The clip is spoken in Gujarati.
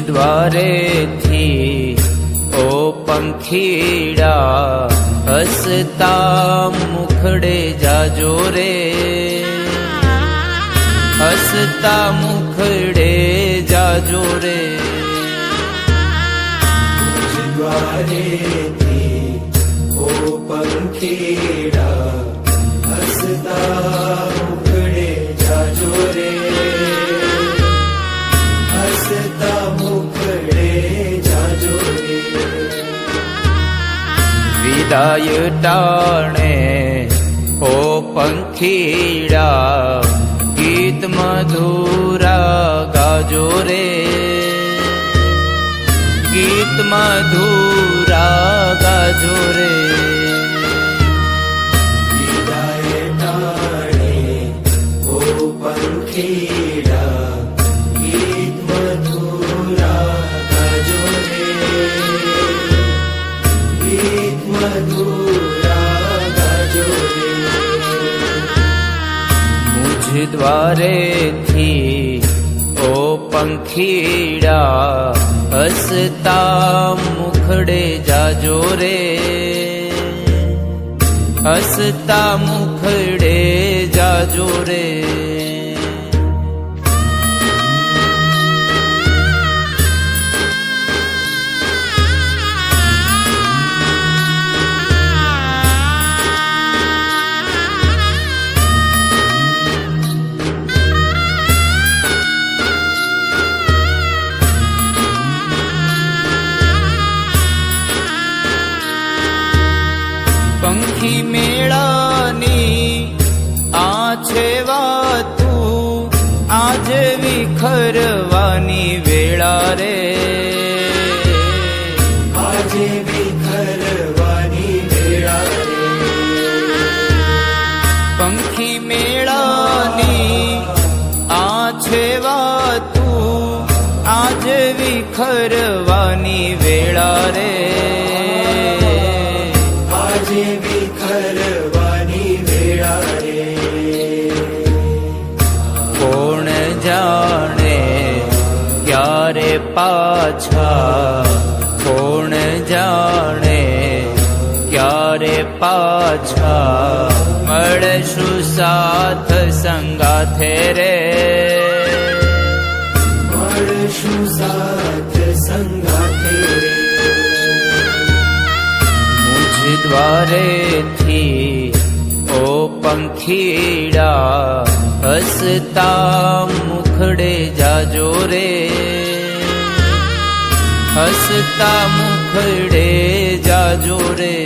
દ્વારેથી ઓ પંખીડા હસતા મુખડે જાજો રે, હસતા મુખડે જાજો રે. દ્વારેથી ઓ પંખીડા હસતા મુખડે જાજો રે, હસતા મુખડે જાજો રે. વિદાય ટાણે ઓ પંખીડા ગીત મધુરા ગાજો રે, ગીત મધુરા ગાજો રે. વિદાય ટાણે ઓ પંખીડા ગીત મધુરા ગાજો રે, ગીત મધુરા ગાજો રે. મુझ દ્વારેથી ઓ પંખીડા હસતા મુખડે જાજો રે, હસતા મુખડે જાજો રે. પંખી મેળાની આ છે વાતું, આજ વિખરવાની વેળા રે, આજે વિખરવાની વેળા રે. પંખી મેળાની આ છે વાતું, આજ વિખરવાની વેળા રે, આજે વિખરવાની વેળા રે. કોણ જાણે ક્યારે પાછા, કોણ જાણે ક્યારે પાછા મળશું સાથ સંગાથે રે, મળશું સાથ સંગાથે રે. દ્વારેથી ઓ પંખીડા હસતા મુખડે જાજો રે, હસતા મુખડે જાજો રે.